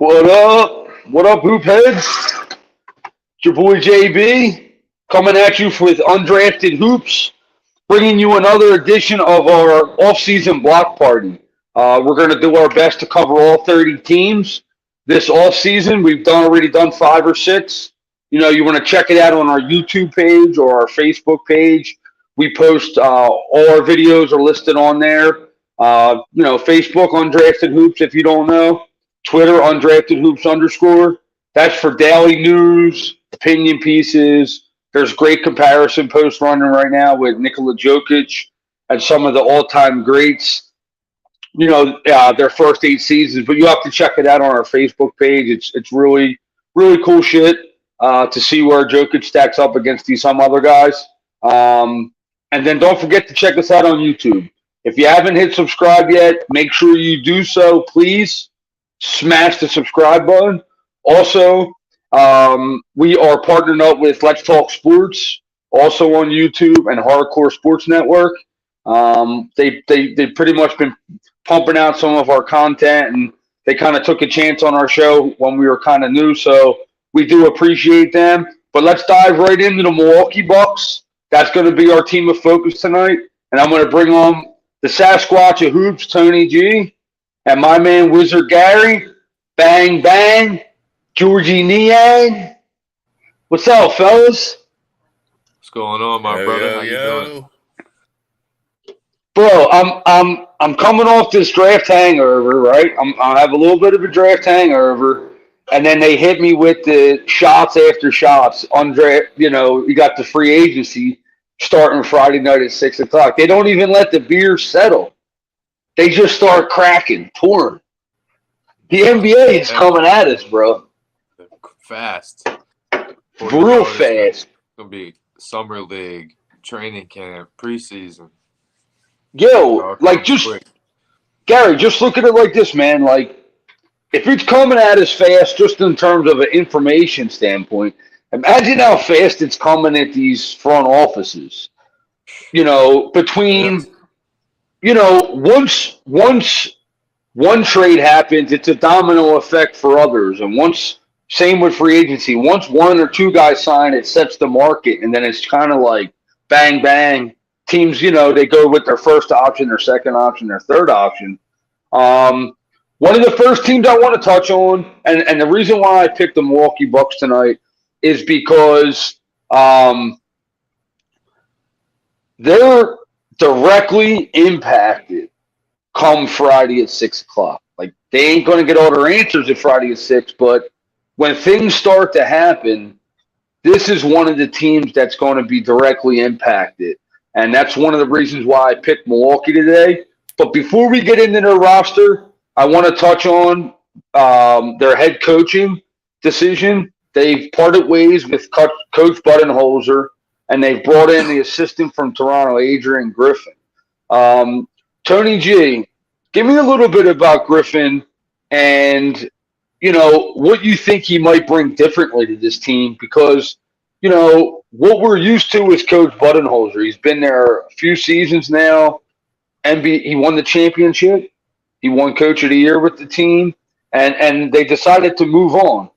What up? What up, hoop heads? It's your boy JB coming at you with undrafted hoops, bringing you another edition of our off-season block party. We're going to do our best to cover all 30 teams this off-season. We've already done five or six. You want to check it out on our YouTube page or our Facebook page. We post all our videos are listed on there. Facebook undrafted hoops if you don't know. Twitter undrafted hoops underscore. That's for daily news, opinion pieces. There's great comparison posts running right now with Nikola Jokic and some of the all-time greats. Their first 8 seasons, but you have to check it out on our Facebook page. It's really cool shit to see where Jokic stacks up against some other guys. And then don't forget to check us out on YouTube. If you haven't hit subscribe yet, make sure you do so, please. Smash the subscribe button. Also, we are partnered up with Let's Talk Sports, also on YouTube, and Hardcore Sports Network. They've pretty much been pumping out some of our content, and they kind of took a chance on our show when we were kind of new, so we do appreciate them. But let's dive right into the Milwaukee Bucks. That's going to be our team of focus tonight, and I'm going to bring on the Sasquatch of Hoops, Tony G, and my man Wizard Gary. Bang, bang. Georgie Niang. What's up, fellas? What's going on, my brother? How you doing? Bro, I'm coming off this draft hangover, right? I have a little bit of a draft hangover, and then they hit me with the shots after shots on draft. You got the free agency starting Friday night at 6:00. They don't even let the beer settle. They just start cracking, pouring. The NBA is coming at us, bro. Fast. Real fast. It's going to be summer league, training camp, preseason. Yo, Gary, just look at it like this, man. Like, if it's coming at us fast, just in terms of an information standpoint, imagine how fast it's coming at these front offices. Between, once one trade happens, it's a domino effect for others. And same with free agency, once one or two guys sign, it sets the market. And then it's kind of like bang, bang. Teams, they go with their first option, their second option, their third option. One of the first teams I want to touch on, and the reason why I picked the Milwaukee Bucks tonight is because they're directly impacted come Friday at 6:00. Like, they ain't going to get all their answers at Friday at 6, but when things start to happen, this is one of the teams that's going to be directly impacted. And that's one of the reasons why I picked Milwaukee today. But before we get into their roster, I want to touch on their head coaching decision. They've parted ways with Coach Budenholzer, and they've brought in the assistant from Toronto, Adrian Griffin. Tony G, give me a little bit about Griffin and, what you think he might bring differently to this team, because what we're used to is Coach Budenholzer. He's been there a few seasons now. He won the championship. He won Coach of the Year with the team, and they decided to move on.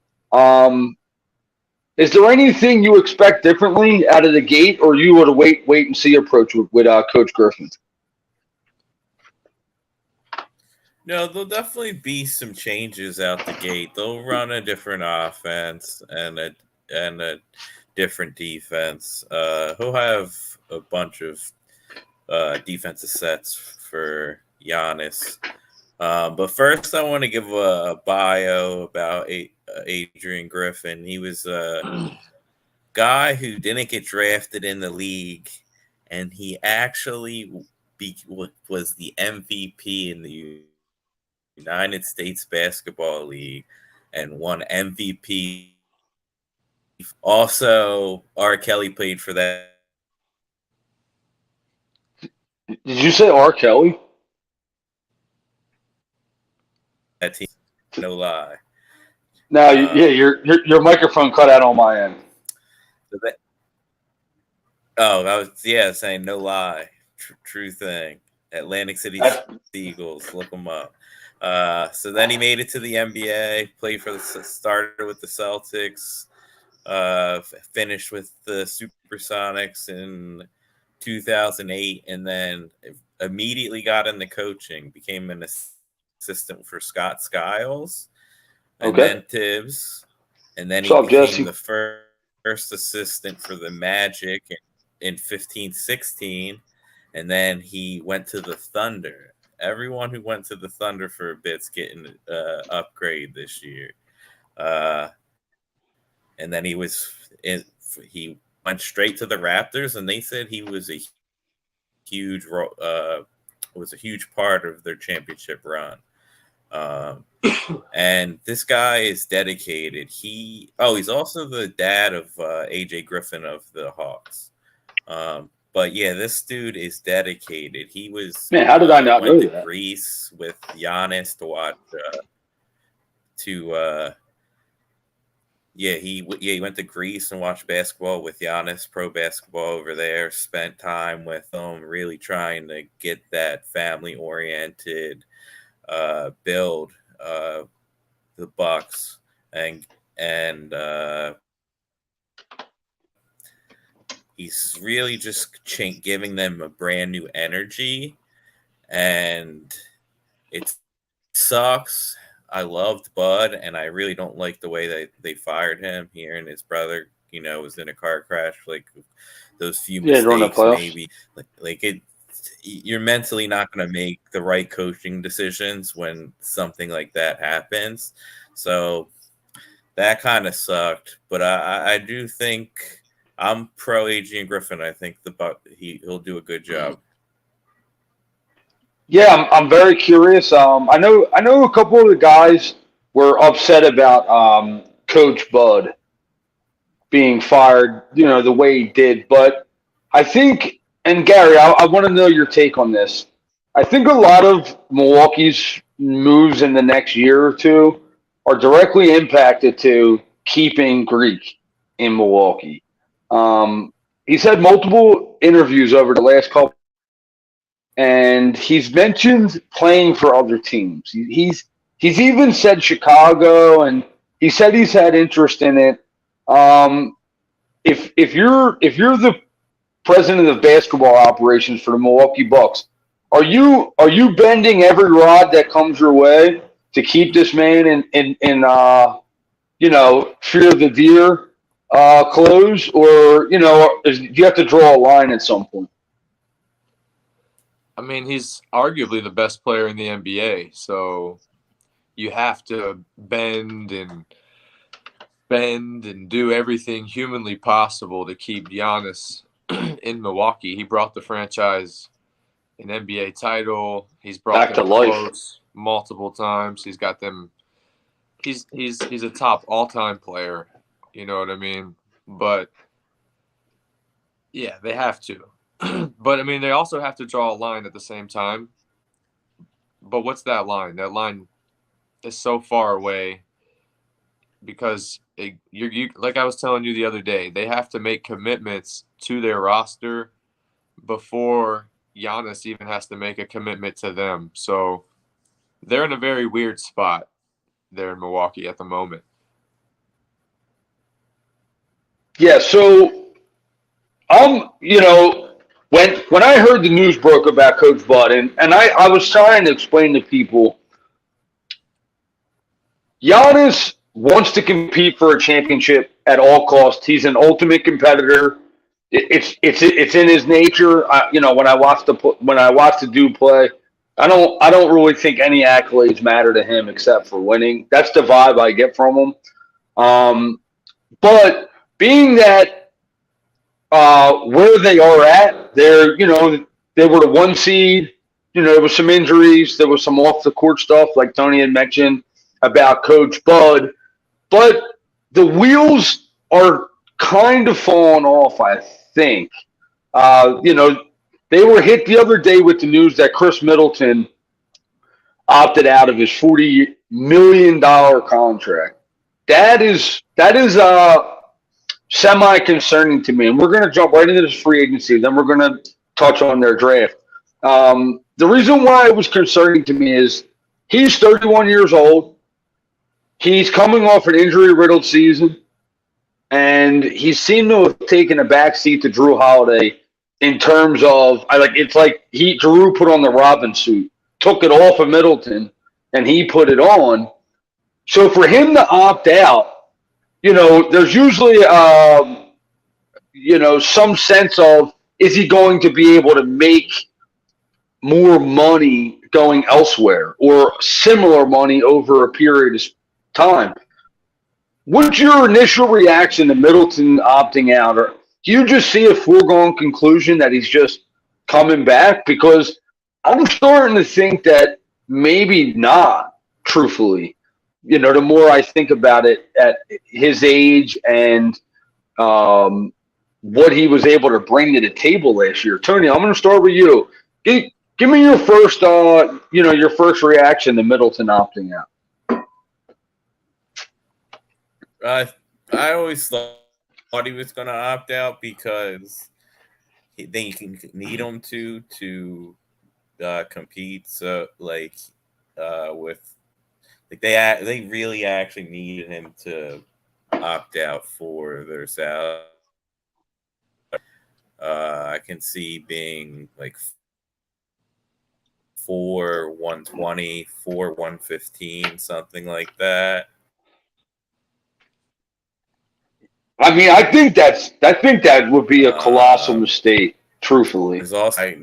Is there anything you expect differently out of the gate, or you would wait and see approach with Coach Griffin? No, there'll definitely be some changes out the gate. They'll run a different offense and a different defense. He'll have a bunch of defensive sets for Giannis. But first, I want to give a bio about Adrian Griffin. He was a guy who didn't get drafted in the league, and he actually was the MVP in the United States Basketball League and won MVP. Also, R. Kelly played for that. Did you say R. Kelly? That team, no lie. No, your microphone cut out on my end. Saying no lie, true thing. Atlantic City Eagles, look them up. So then he made it to the NBA, played for started with the Celtics, finished with the Supersonics in 2008, and then immediately got into coaching, became an assistant for Scott Skiles, and then Tibbs, and then he What's up, became Jesse? the first assistant for the Magic in 15-16, and then he went to the Thunder. Everyone who went to the Thunder for a bit's getting upgrade this year. And then he went straight to the Raptors, and they said he was a huge part of their championship run. And this guy is dedicated. He's also the dad of AJ Griffin of the Hawks. But yeah, this dude is dedicated. He was How did I not know went to that? Greece with Giannis to watch he went to Greece and watched basketball with Giannis, pro basketball over there, spent time with them, really trying to get that family oriented build the Bucks and he's really just giving them a brand new energy, and it sucks. I loved Bud, and I really don't like the way that they fired him. Here, and his brother, was in a car crash. Like those few mistakes, maybe like it. You're mentally not going to make the right coaching decisions when something like that happens. So that kind of sucked. But I do think I'm pro Adrian Griffin. I think he'll do a good job. Yeah, I'm very curious. I know a couple of the guys were upset about Coach Bud being fired, the way he did. But I think, and Gary, I want to know your take on this. I think a lot of Milwaukee's moves in the next year or two are directly impacted to keeping Greek in Milwaukee. He's had multiple interviews over the last couple. And he's mentioned playing for other teams. He's even said Chicago, and he said he's had interest in it. If you're the president of basketball operations for the Milwaukee Bucks, are you bending every rod that comes your way to keep this man in fear the deer clothes, or do you have to draw a line at some point? I mean, he's arguably the best player in the NBA, so you have to bend and do everything humanly possible to keep Giannis in Milwaukee. He brought the franchise an NBA title. He's brought them close multiple times. He's got them. He's a top all-time player. You know what I mean? But yeah, they have to. But I mean, they also have to draw a line at the same time. But what's that line? That line is so far away because you like I was telling you the other day, they have to make commitments to their roster before Giannis even has to make a commitment to them. So they're in a very weird spot there in Milwaukee at the moment. Yeah, so when I heard the news broke about Coach Bud, and I was trying to explain to people, Giannis wants to compete for a championship at all costs. He's an ultimate competitor. It's in his nature. When I watch the dude play, I don't really think any accolades matter to him except for winning. That's the vibe I get from him. But being that where they are at, they were the 1 seed. There was some injuries. There was some off the court stuff, like Tony had mentioned about Coach Bud. But the wheels are kind of falling off, I think. They were hit the other day with the news that Chris Middleton opted out of his $40 million contract. That is semi-concerning to me, and we're going to jump right into this free agency. Then we're going to touch on their draft. The reason why it was concerning to me is He's 31 years old. He's coming off an injury-riddled season, and he seemed to have taken a backseat to Drew Holiday in terms of it's like Drew put on the Robin suit, took it off of Middleton, and he put it on. So for him to opt out, there's usually some sense of, is he going to be able to make more money going elsewhere or similar money over a period of time? What's your initial reaction to Middleton opting out? Or do you just see a foregone conclusion that he's just coming back? Because I'm starting to think that maybe not, truthfully. The more I think about it at his age and what he was able to bring to the table last year. Tony, I'm going to start with you. Give me your first, your first reaction to Middleton opting out. I always thought he was going to opt out because they can need him to compete. So they really actually needed him to opt out for their salary. I can see being like 4-120, 4-115, something like that. I mean, I think that would be a colossal mistake, truthfully. There's also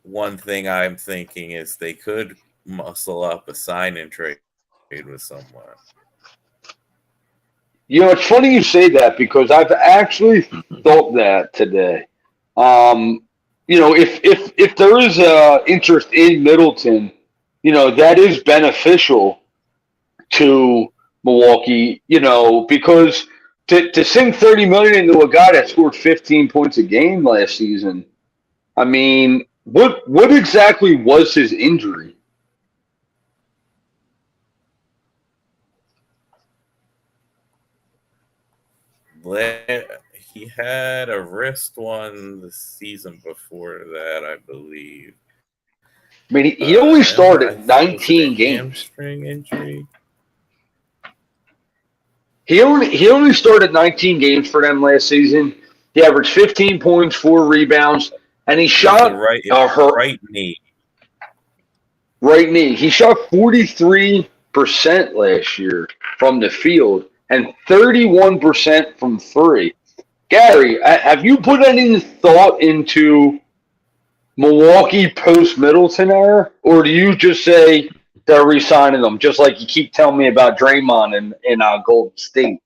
one thing I'm thinking is they could muscle up a sign and trade with someone. It's funny you say that because I've actually thought that today. If there is interest in Middleton, that is beneficial to Milwaukee, because to sink $30 million into a guy that scored 15 points a game last season, I mean, what exactly was his injury? He had a wrist one the season before that, I believe. I mean, he only started 19 games. Hamstring injury. He only started 19 games for them last season. He averaged 15 points, 4 rebounds, and he shot right knee. Right knee. He shot 43% last year from the field and 31% from three. Gary, have you put any thought into Milwaukee post-Middleton era, or do you just say they're re-signing them, just like you keep telling me about Draymond in Golden State?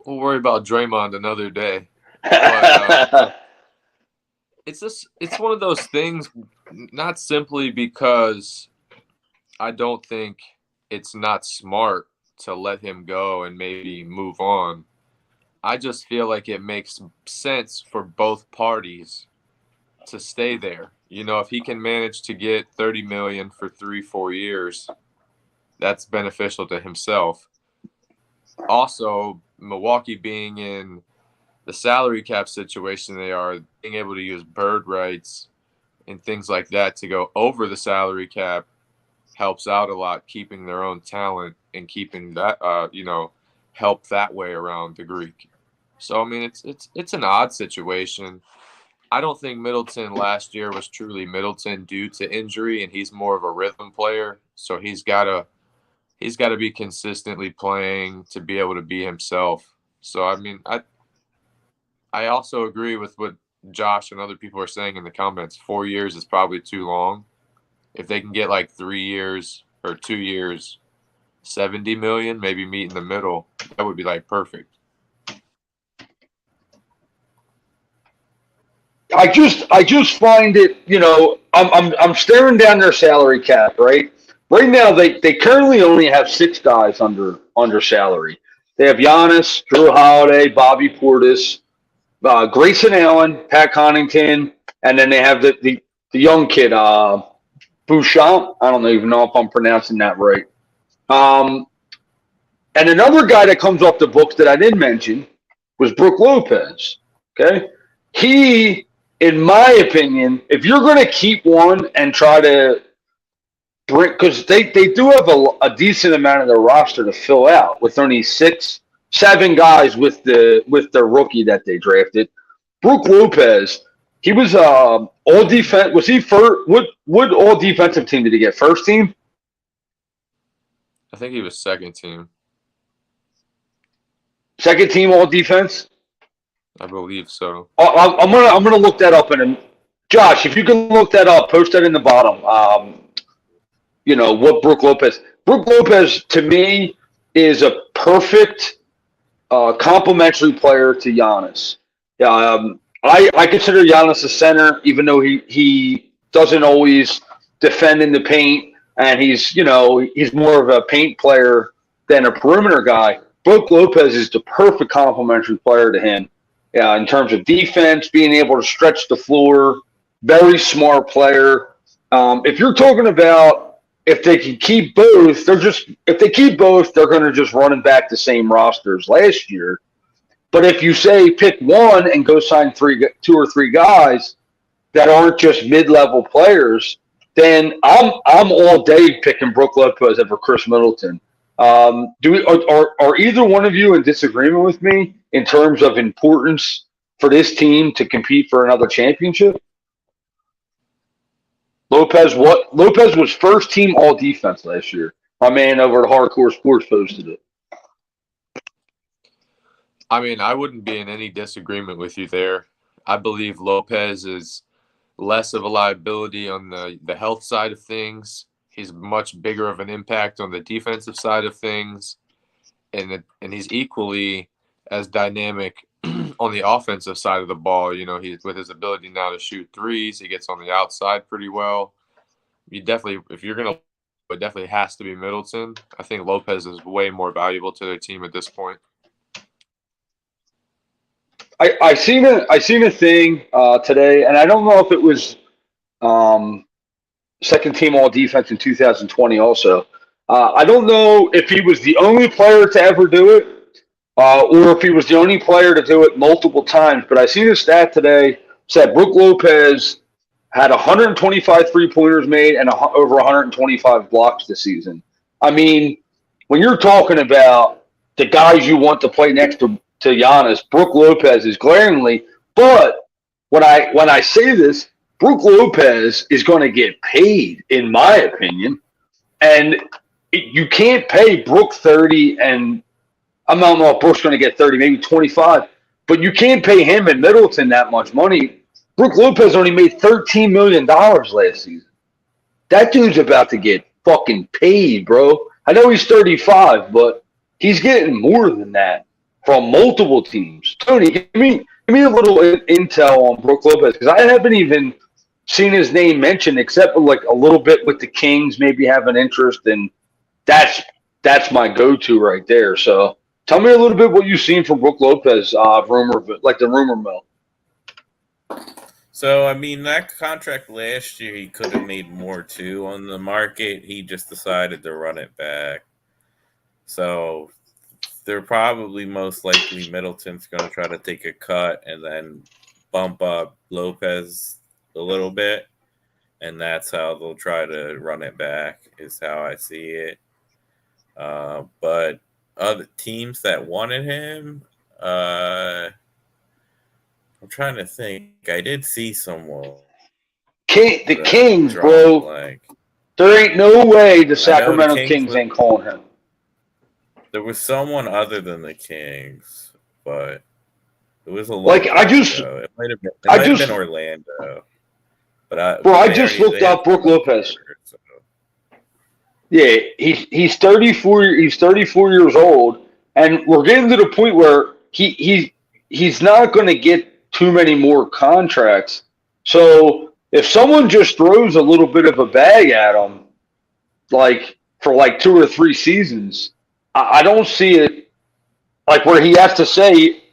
We'll worry about Draymond another day. But, it's one of those things, not simply because I don't think it's not smart to let him go and maybe move on. I just feel like it makes sense for both parties to stay there. If he can manage to get $30 million for 3-4 years, that's beneficial to himself. Also, Milwaukee being in the salary cap situation they are, being able to use bird rights and things like that to go over the salary cap helps out a lot, keeping their own talent and keeping that, help that way around the Greek. So, I mean, it's an odd situation. I don't think Middleton last year was truly Middleton due to injury, and he's more of a rhythm player. So he's got to be consistently playing to be able to be himself. So, I mean, I also agree with what Josh and other people are saying in the comments. 4 years is probably too long. If they can get like 3 years or 2 years, $70 million, maybe meet in the middle, that would be like perfect. I just find it, I'm staring down their salary cap, right? Right now, they currently only have 6 guys under salary. They have Giannis, Drew Holiday, Bobby Portis, Grayson Allen, Pat Connaughton, and then they have the young kid, Bouchant. I don't even know if I'm pronouncing that right. And another guy that comes off the books that I didn't mention was Brook Lopez. Okay, he in my opinion, if you're going to keep one and try to bring, because they do have a decent amount of their roster to fill out with only 7 guys with their rookie that they drafted. Brook Lopez, he was all defense. Was he first? What all defensive team did he get? First team? I think he was second team. Second team all defense? I believe so. I'm gonna look that up Josh, if you can look that up, post that in the bottom. What Brook Lopez to me is a perfect complementary player to Giannis. I consider Giannis a center, even though he doesn't always defend in the paint, and he's more of a paint player than a perimeter guy. Brook Lopez is the perfect complementary player to him. In terms of defense, being able to stretch the floor, very smart player. If you're talking about if they can keep both, they're going to just run back the same rosters last year. But if you say pick one and go sign 2 or 3 guys that aren't just mid-level players, then I'm all day picking Brook Lopez over Chris Middleton. Are either one of you in disagreement with me in terms of importance for this team to compete for another championship? Lopez was first team all defense last year. My man over at Hardcore Sports posted it. I mean, I wouldn't be in any disagreement with you there. I believe Lopez is less of a liability on the health side of things. He's much bigger of an impact on the defensive side of things, and he's equally as dynamic on the offensive side of the ball. He's with his ability now to shoot threes. He gets on the outside pretty well. If you're gonna, it definitely has to be Middleton. I think Lopez is way more valuable to their team at this point. I seen a thing today, and I don't know if it was second team all defense in 2020 also. I don't know if he was the only player to ever do it or if he was the only player to do it multiple times. But I seen a stat today said Brook Lopez had 125 three-pointers made and over 125 blocks this season. I mean, when you're talking about the guys you want to play next to Giannis, Brook Lopez is glaringly. But when I say this, Brook Lopez is going to get paid, in my opinion, and you can't pay Brook 30, and I don't know if Brook's going to get 30, maybe 25, but you can't pay him and Middleton that much money. Brook Lopez only made $13 million last season. That dude's about to get fucking paid, bro. I know he's 35, but he's getting more than that from multiple teams. Tony, give me a little intel on Brook Lopez, because I haven't even seen his name mentioned except like a little bit with the Kings maybe have an interest, and that's my go-to right there. So tell me a little bit what you've seen from Brook Lopez, the rumor mill. So, I mean, that contract last year, he could have made more too on the market. He just decided to run it back. So they're probably most likely Middleton's going to try to take a cut and then bump up Lopez a little bit, and that's how they'll try to run it back, is how I see it. But other teams that wanted him, I'm trying to think. I did see someone. The Kings, bro. Blank. There ain't no way the Sacramento Kings ain't calling him. There was someone other than the Kings, but it was a lot. Like it might have been Orlando. But I just looked up Brook Lopez. So. Yeah, he's 34. He's 34 years old, and we're getting to the point where he's not going to get too many more contracts. So if someone just throws a little bit of a bag at him, like for like 2 or 3 seasons, I don't see it like where he has to say,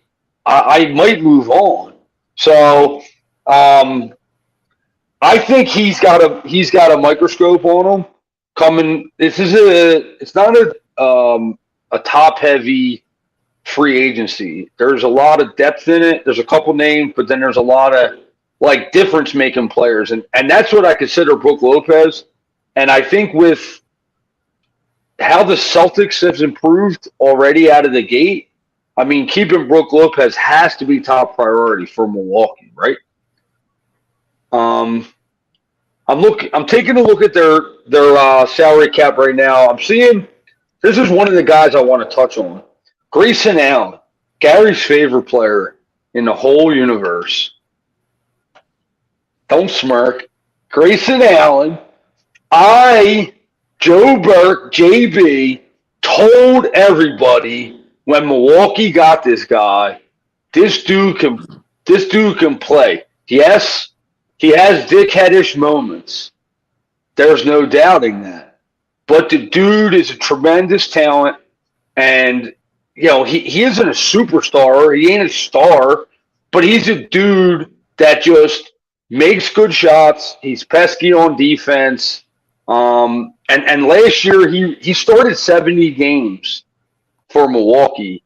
I might move on. So I think he's got a microscope on him coming. It's not a top heavy free agency. There's a lot of depth in it. There's a couple names, but then there's a lot of like difference making players, and that's what I consider Brook Lopez. And I think with how the Celtics have improved already out of the gate, I mean, keeping Brook Lopez has to be top priority for Milwaukee, right? I'm taking a look at their salary cap right now. I'm seeing this is one of the guys I want to touch on. Grayson Allen, Gary's favorite player in the whole universe. Don't smirk. Grayson Allen. Joe Burke, JB, told everybody when Milwaukee got this guy, this dude can play. Yes, he has dickheadish moments. There's no doubting that. But the dude is a tremendous talent, and he isn't a superstar. He ain't a star, but he's a dude that just makes good shots. He's pesky on defense. And last year he started 70 games for Milwaukee.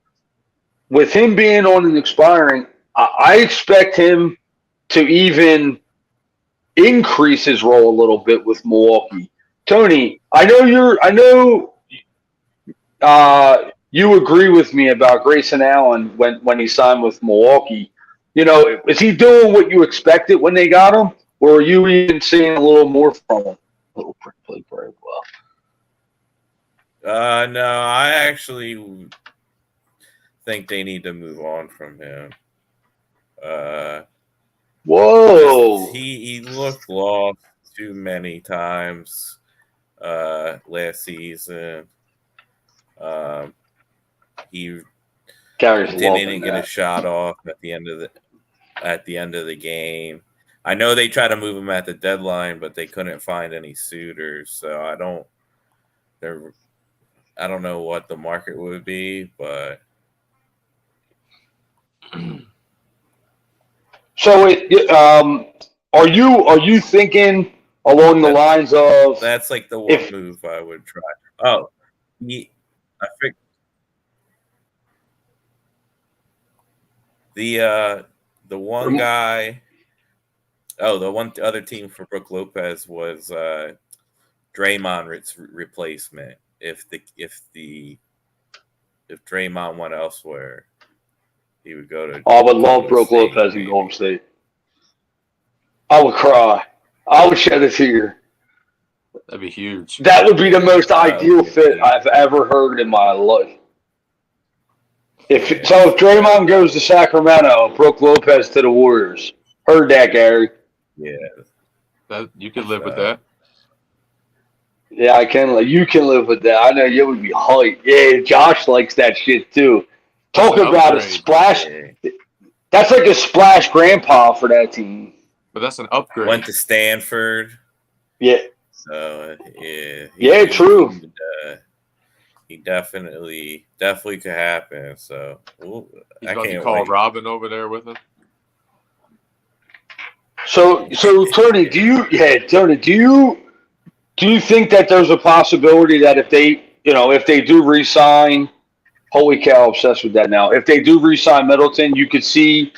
With him being on and expiring, I expect him to even increase his role a little bit with Milwaukee. Tony, I know you agree with me about Grayson Allen when he signed with Milwaukee. Is he doing what you expected when they got him, or are you even seeing a little more from him? Little prick played very well. No, I actually think they need to move on from him. Whoa! He looked lost too many times last season. He didn't get a shot off at the end of the game. I know they tried to move him at the deadline, but they couldn't find any suitors. So I don't know what the market would be, but so are you thinking along the lines of that's like the one move I would try? Oh, I think the one guy. Oh, the one other team for Brook Lopez was Draymond's replacement. If Draymond went elsewhere, he would go to. I would love Brook Lopez in Golden State. I would cry. I would shed a tear. That'd be huge. That would be the most ideal fit I've ever heard in my life. If Draymond goes to Sacramento, Brook Lopez to the Warriors. Heard that, Gary. Yeah, that you could live with that. Yeah, I can. You can live with that. I know you would be hyped. Yeah, Josh likes that shit too. Talk about a splash. That's like a splash grandpa for that team. But that's an upgrade. Went to Stanford. Yeah. So yeah. Yeah, true. He definitely could happen. So I can't call Robin over there with him. So Tony, do you think that there's a possibility that if they do re-sign, holy cow, obsessed with that now. If they do re-sign Middleton, you could see,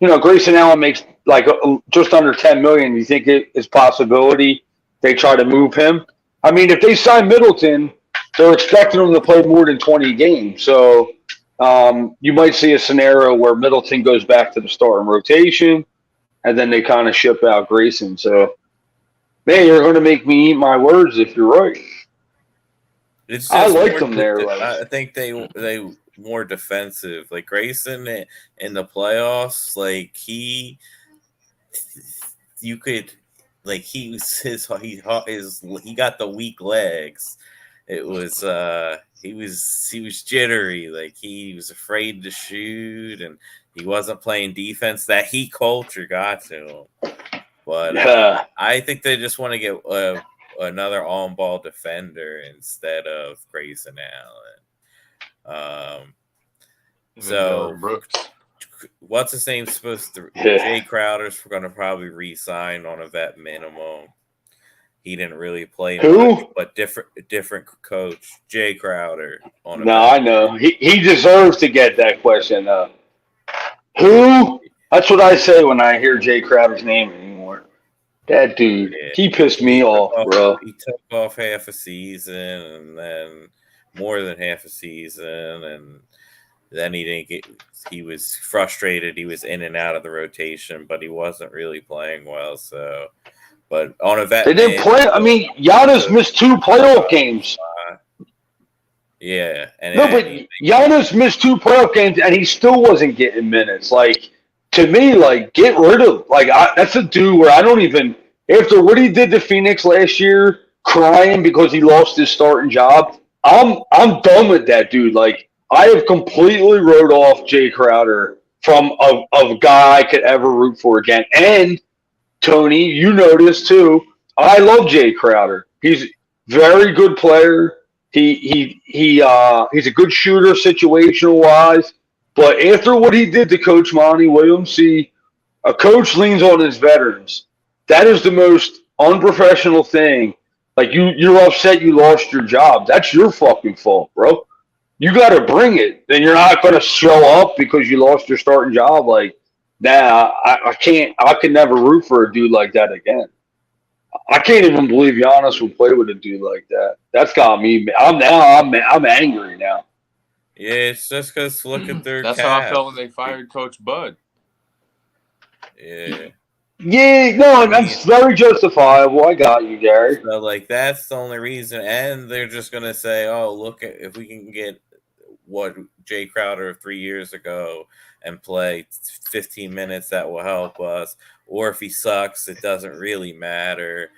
Grayson Allen makes like just under $10 million. You think it's possibility they try to move him? I mean, if they sign Middleton, they're expecting him to play more than 20 games. So you might see a scenario where Middleton goes back to the starting rotation, and then they kind of ship out Grayson. So, man, you're going to make me eat my words if you're right. I like them there. I think they more defensive. Like Grayson in the playoffs, like he got the weak legs. It was he was jittery, like he was afraid to shoot, and he wasn't playing defense. That Heat culture got to him. But I think they just want to get another on-ball defender instead of Grayson Allen. So what's his name supposed to? Jay Crowder's going to probably re-sign on a vet minimum. He didn't really play much, but different coach, Jay Crowder. I know he deserves to get that question. Who? That's what I say when I hear Jay Crowder's name anymore. That dude, Yeah. he pissed me off, bro. He took off half a season and then more than half a season, and then he didn't get. He was frustrated. He was in and out of the rotation, but he wasn't really playing well. So, but on a vet, They didn't play. I mean, Giannis missed 2 playoff games. Yeah, and No, but Giannis missed 2 playoff games, and he still wasn't getting minutes. Like, to me, like, get rid of that's a dude where I don't even after what he did to Phoenix last year, crying because he lost his starting job. I'm done with that dude. Like, I have completely wrote off Jay Crowder from a guy I could ever root for again. And Tony, you know this too. I love Jay Crowder. He's a very good player. He's a good shooter situational wise. But after what he did to Coach Monty Williams, see, a coach leans on his veterans. That is the most unprofessional thing. Like you're upset you lost your job. That's your fucking fault, bro. You got to bring it. Then you're not going to show up because you lost your starting job. Like, nah, I can't. I can never root for a dude like that again. I can't even believe Giannis would play with a dude like that. That's got me. I'm angry now. Yeah, it's just because look at their. That's how I felt when they fired Coach Bud. Yeah. Yeah, no, that's very justifiable. I got you, Gary. So, like, that's the only reason, and they're just gonna say, "Oh, look at if we can get what Jay Crowder 3 years ago and play 15 minutes, that will help us." Or if he sucks, it doesn't really matter.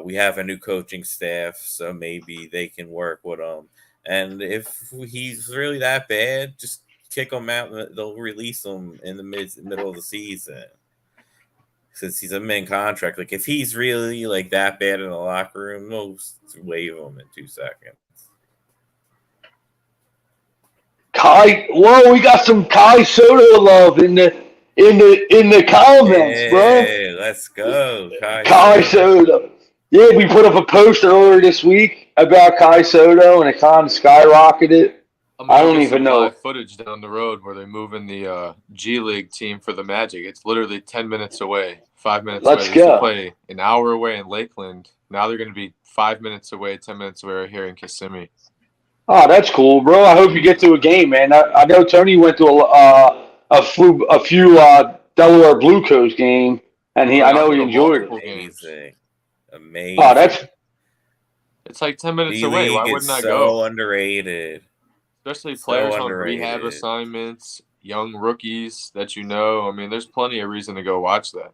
We have a new coaching staff, so maybe they can work with him. And if he's really that bad, just kick him out. And they'll release him in the middle of the season. Since he's a min contract, like if he's really like that bad in the locker room, they'll waive him in 2 seconds. We got some Kai Soto love in the comments, bro. Yeah, let's go, Kai Soto. Yeah, we put up a post earlier this week about Kai Soto, and it kind of skyrocketed. I don't even know. Footage down the road where they're moving the G League team for the Magic. It's literally 10 minutes away, 5 minutes away. They used to play an hour away in Lakeland. Now they're going to be 5 minutes away, 10 minutes away right here in Kissimmee. Oh, that's cool, bro. I hope you get to a game, man. I know Tony went to a few Delaware Blue Coast game, and I know he enjoyed it. Amazing. Oh, it's like 10 minutes away. Why wouldn't I go? So underrated. Especially players on rehab assignments, young rookies that you know. I mean, there's plenty of reason to go watch that.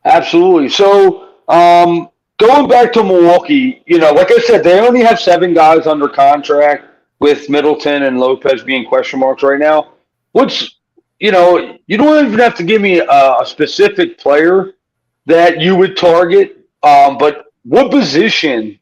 Absolutely. So, going back to Milwaukee, like I said, they only have 7 guys under contract with Middleton and Lopez being question marks right now. You don't even have to give me a specific player that you would target, but what position,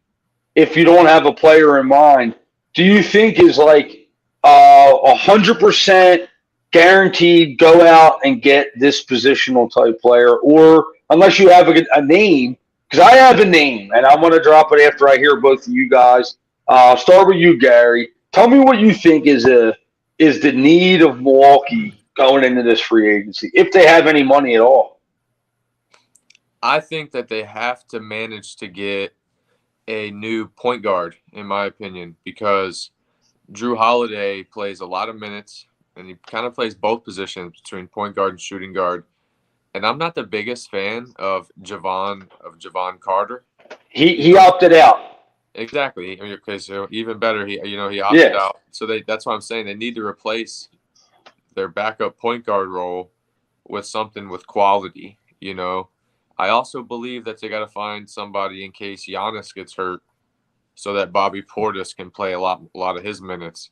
if you don't have a player in mind, do you think is like 100% guaranteed go out and get this positional type player? Or unless you have a name, because I have a name, and I'm going to drop it after I hear both of you guys. Start with you, Gary. Tell me what you think is the need of Milwaukee going into this free agency, if they have any money at all. I think that they have to manage to get a new point guard, in my opinion, because Drew Holiday plays a lot of minutes, and he kind of plays both positions between point guard and shooting guard. And I'm not the biggest fan of Javon Carter. He opted out. Exactly. Okay, so even better, he opted out. So that's what I'm saying. They need to replace their backup point guard role with something with quality. I also believe that they got to find somebody in case Giannis gets hurt, so that Bobby Portis can play a lot of his minutes,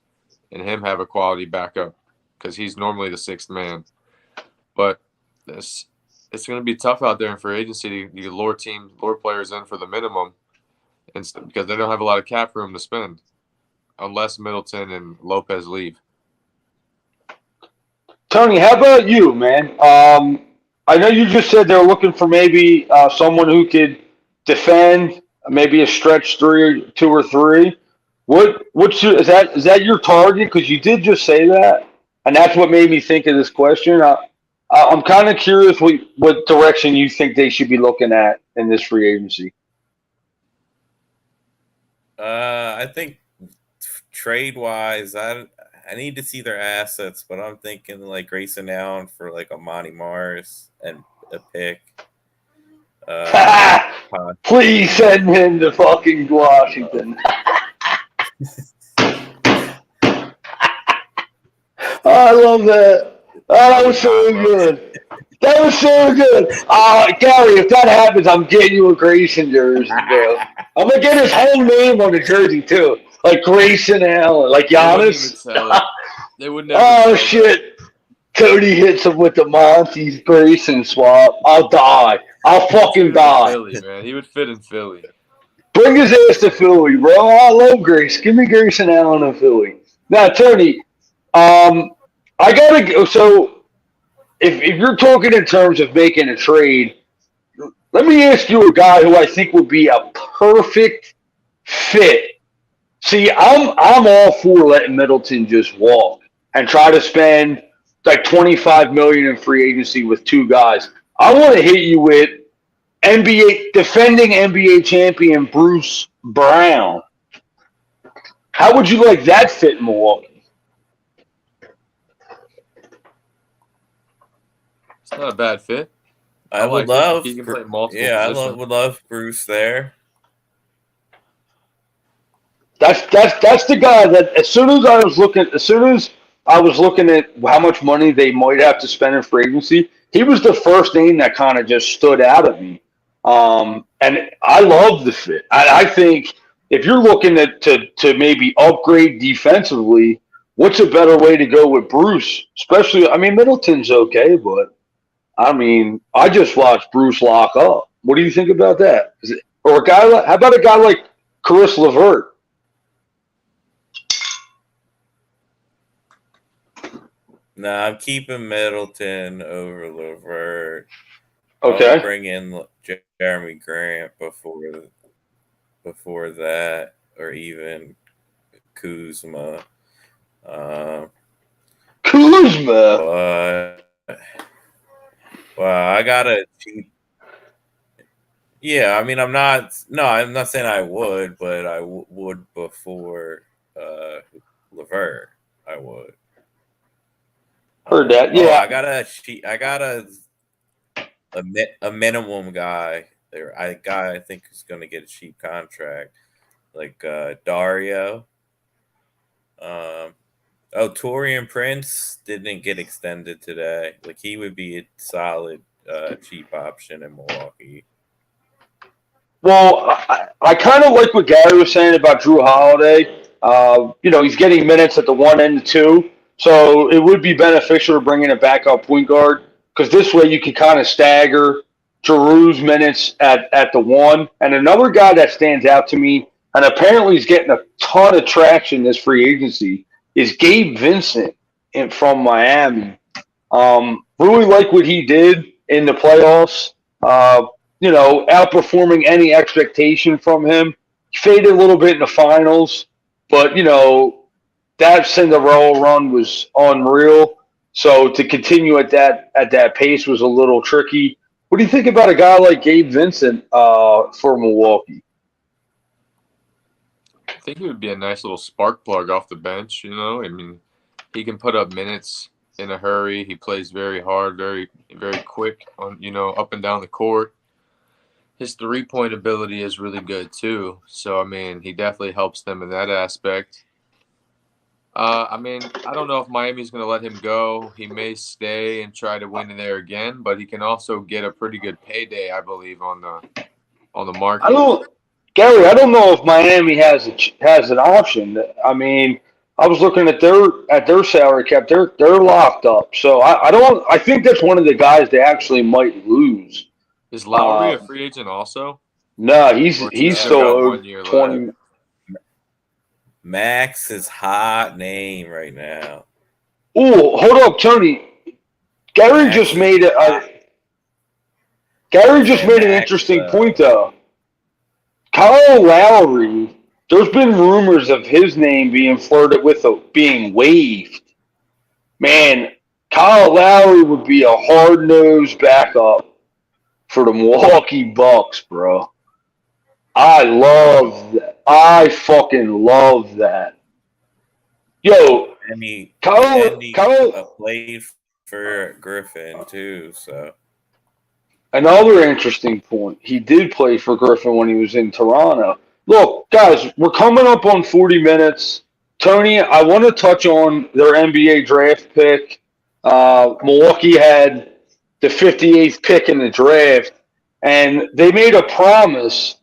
and him have a quality backup, because he's normally the 6th man. But it's going to be tough out there in free agency to lure players in for the minimum, because they don't have a lot of cap room to spend, unless Middleton and Lopez leave. Tony, how about you, man? I know you just said they're looking for maybe someone who could defend, maybe a stretch 2 or 3. Is that your target? Because you did just say that, and that's what made me think of this question. I'm kind of curious what direction you think they should be looking at in this free agency. I think trade wise, I need to see their assets, but I'm thinking like Grayson Allen for like a Monty Morris and a pick. Please send him to fucking Washington. I love that. Oh, that was so good. That was so good. Gary, if that happens, I'm getting you a Grayson jersey, bro. I'm gonna get his whole name on the jersey too, like Grayson Allen, like Giannis. They would never. Oh shit! Cody hits him with the Monty's Grayson swap. I'll die. I'll fucking die. Philly, man. He would fit in Philly. Bring his ass to Philly, bro. I love Grace. Give me Grayson Allen in Philly. Now, Tony, I gotta go. So, if you're talking in terms of making a trade, let me ask you a guy who I think would be a perfect fit. See, I'm all for letting Middleton just walk and try to spend like $25 million in free agency with two guys. I want to hit you with defending NBA champion Bruce Brown. How would you like that fit in Milwaukee? It's not a bad fit. I would love. He can play multiple positions. I would love Bruce there. That's the guy that as soon as I was looking at how much money they might have to spend in free agency, he was the first name that kind of just stood out at me. And I love the fit. I think if you're looking to maybe upgrade defensively, what's a better way to go with Bruce? Especially, I mean, Middleton's okay, but I mean, I just watched Bruce lock up. What do you think about that? How about a guy like Caris LeVert? Nah, I'm keeping Middleton over LeVert. Okay. I'll bring in Jeremy Grant before that, or even Kuzma. Kuzma. Well, I got a cheap. Yeah, I mean, I'm not saying I would, but I would before LeVert. I would. Heard that. Yeah, I got a minimum guy there. I think is going to get a cheap contract, like Dario. Torian Prince didn't get extended today. Like he would be a solid cheap option in Milwaukee. Well, I kind of like what Gary was saying about Drew Holiday. He's getting minutes at the one and the two. So it would be beneficial to bring in a backup point guard because this way you can kind of stagger Drew's minutes at the one. And another guy that stands out to me, and apparently he's getting a ton of traction this free agency, is Gabe Vincent from Miami. Really like what he did in the playoffs. Outperforming any expectation from him. Faded a little bit in the finals, but, that Cinderella run was unreal. So to continue at that pace was a little tricky. What do you think about a guy like Gabe Vincent for Milwaukee? I think he would be a nice little spark plug off the bench. I mean, he can put up minutes in a hurry. He plays very hard, very very quick on up and down the court. His 3-point ability is really good too. So I mean, he definitely helps them in that aspect. I mean, I don't know if Miami's going to let him go. He may stay and try to win in there again, but he can also get a pretty good payday, I believe, on the market. Gary, I don't know if Miami has an option. I mean, I was looking at their salary cap. They're locked up. So I think that's one of the guys they actually might lose. Is Lowry a free agent also? No, he's still owed 20. Left. Max's hot name right now. Oh, hold up, Tony. Gary just made an interesting point though. Kyle Lowry, there's been rumors of his name being flirted with being waived. Man, Kyle Lowry would be a hard-nosed backup for the Milwaukee Bucks, bro. I love that. I fucking love that. Yo, And he Kyle, played for Griffin too. So another interesting point. He did play for Griffin when he was in Toronto. Look, guys, we're coming up on 40 minutes. Tony, I want to touch on their NBA draft pick. Milwaukee had the 58th pick in the draft, and they made a promise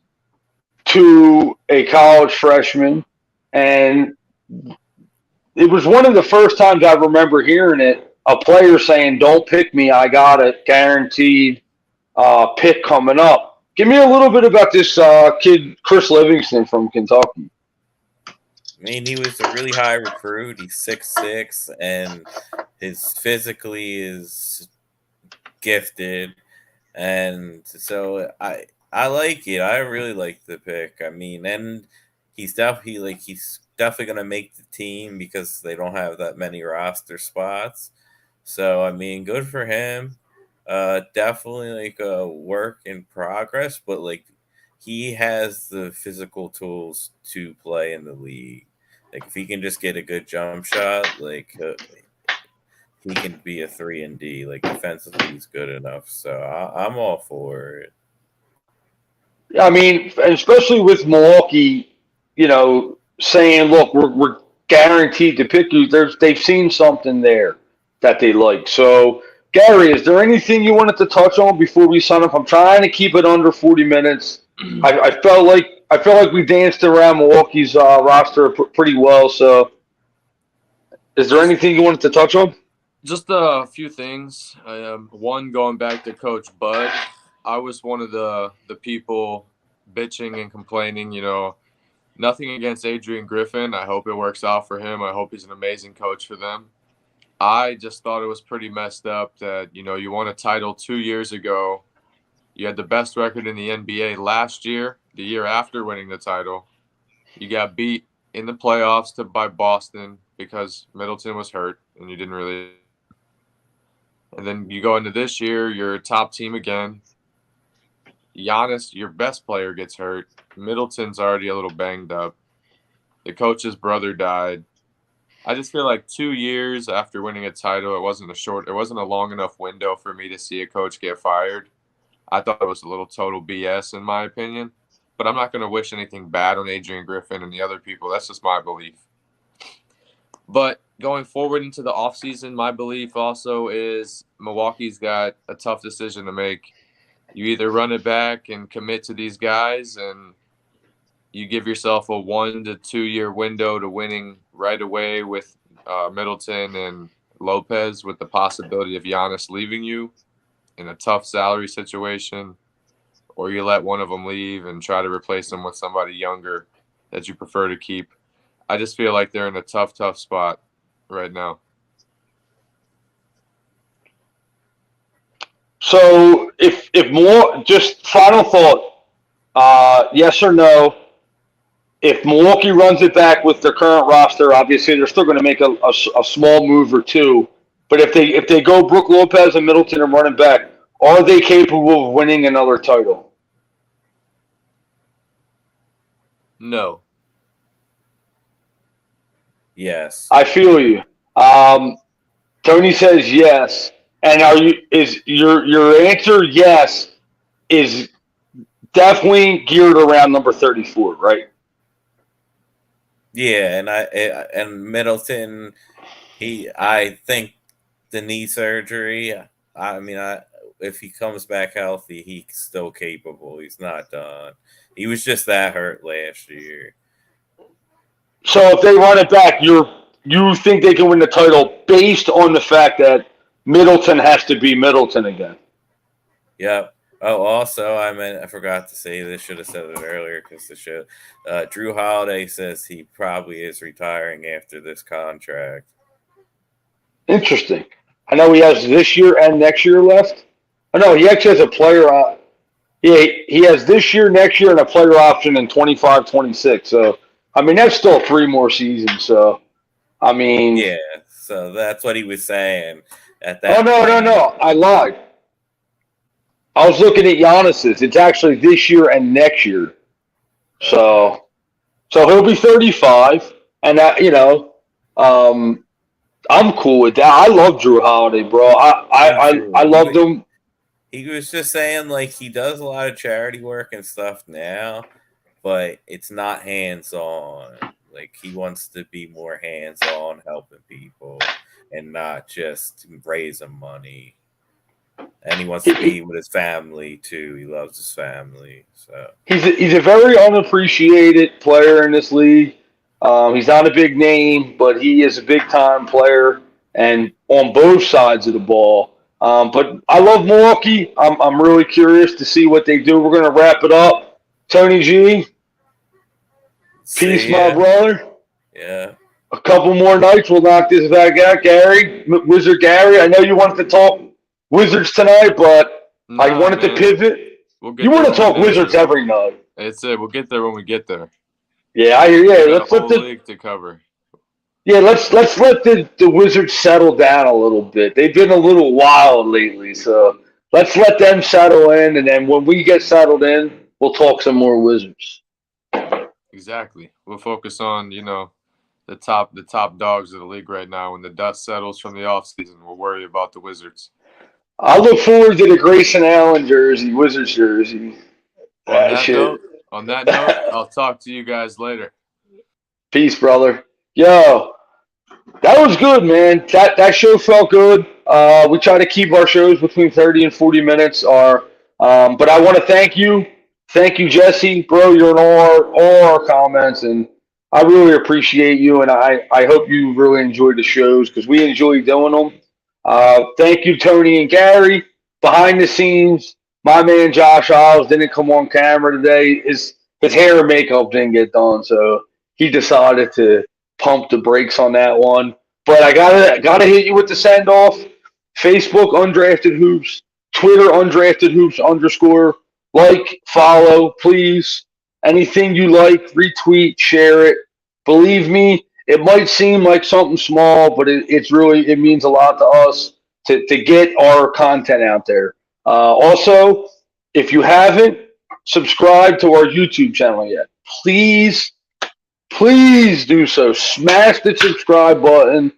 to a college freshman, and it was one of the first times I remember hearing it. A player saying, "Don't pick me. I got a guaranteed pick coming up." Give me a little bit about this kid, Chris Livingston from Kentucky. I mean, he was a really high recruit. He's 6'6", and his physically is gifted, and so I like it. I really like the pick. I mean, and he's definitely gonna make the team because they don't have that many roster spots. So I mean, good for him. Definitely like a work in progress, but like he has the physical tools to play in the league. Like if he can just get a good jump shot, like he can be a 3-and-D. Like defensively, he's good enough. So I'm all for it. I mean, especially with Milwaukee, saying, "Look, we're guaranteed to pick you." They've seen something there that they like. So, Gary, is there anything you wanted to touch on before we sign up? I'm trying to keep it under 40 minutes. I felt like we danced around Milwaukee's roster pretty well. So, is there anything you wanted to touch on? Just a few things. One, going back to Coach Bud, I was one of the people bitching and complaining. Nothing against Adrian Griffin. I hope it works out for him. I hope he's an amazing coach for them. I just thought it was pretty messed up that, you won a title 2 years ago. You had the best record in the NBA last year, the year after winning the title. You got beat in the playoffs by Boston because Middleton was hurt and you didn't really. And then you go into this year, you're a top team again. Giannis, your best player, gets hurt. Middleton's already a little banged up. The coach's brother died. I just feel like 2 years after winning a title, it wasn't a long enough window for me to see a coach get fired. I thought it was a little total BS in my opinion. But I'm not going to wish anything bad on Adrian Griffin and the other people. That's just my belief. But going forward into the offseason, my belief also is Milwaukee's got a tough decision to make. You either run it back and commit to these guys and you give yourself a 1 to 2 year window to winning right away with Middleton and Lopez, with the possibility of Giannis leaving you in a tough salary situation, or you let one of them leave and try to replace them with somebody younger that you prefer to keep. I just feel like they're in a tough spot right now. So, if more, just final thought, yes or no? If Milwaukee runs it back with their current roster, obviously they're still going to make a small move or two. But if they go Brook Lopez and Middleton and run it back, are they capable of winning another title? No. Yes. I feel you. Tony says yes. And is your answer yes is definitely geared around number 34, right? Yeah, and Middleton, I think the knee surgery. I mean, if he comes back healthy, he's still capable. He's not done. He was just that hurt last year. So if they run it back, you think they can win the title based on the fact that Middleton has to be Middleton again? Yep. Oh, also, I forgot to say this. Should have said it earlier because the show. Drew Holiday says he probably is retiring after this contract. Interesting. I know he has this year and next year left. I know he actually has a player. He has this year, next year, and a player option in 25-26. So, I mean, that's still 3 more seasons. So, I mean, yeah. So that's what he was saying. at Oh, that no, no, point. no. I lied. I was looking at Giannis's. It's actually this year and next year. Okay. So he'll be 35, and um, I'm cool with that. I love Drew Holiday, bro. Me I too. loved him. He was just saying like he does a lot of charity work and stuff now, but it's not hands on. Like he wants to be more hands on, helping people, and not just raising money. And he wants to be with his family too. He loves his family. So He's a very unappreciated player in this league. He's not a big name, but he is a big time player, and on both sides of the ball. But I love Milwaukee. I'm really curious to see what they do. We're gonna wrap it up. Tony G, peace, see my ya. brother. Yeah. A couple more nights, we'll knock this back out. Gary, Wizard Gary, I know you wanted to talk Wizards tonight, but I Nah, wanted to man. pivot. We'll get You there want to when we talk get Wizards there. every night. It's it. We'll get there when we get there. Yeah, I hear. We Yeah, got a let's let whole the league to cover. let's let the Wizards settle down a little bit. They've been a little wild lately, so let's let them settle in, and then when we get settled in, we'll talk some more Wizards. Exactly. We'll focus on the top dogs of the league right now. When the dust settles from the offseason, we'll worry about the Wizards. I look forward to the Grayson Allen jersey, Wizards jersey. On That that shit. note, I'll talk to you guys later. Peace, brother. Yo, that was good, man. That show felt good. We try to keep our shows between 30 and 40 minutes. But I want to thank you, Jesse, bro. You're in all our comments, and I really appreciate you. And I hope you really enjoyed the shows because we enjoy doing them. Thank you, Tony and Gary, behind the scenes. My man Josh Isles didn't come on camera today. His hair and makeup didn't get done, so he decided to pump the brakes on that one. But I gotta hit you with the send off. Facebook undrafted hoops, Twitter undrafted hoops _. Like, follow, please. Anything you like, retweet, share it. Believe me, it might seem like something small, but it means a lot to us to get our content out there. Also, if you haven't subscribed to our YouTube channel yet, please do so. Smash the subscribe button.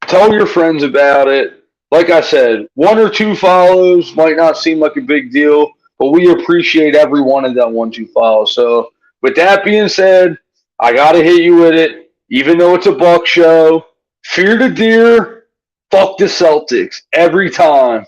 Tell your friends about it. Like I said, 1 or 2 follows might not seem like a big deal, but we appreciate every one of them 1, 2 follows. So with that being said, I gotta hit you with it. Even though it's a Buck show, fear the deer, fuck the Celtics every time.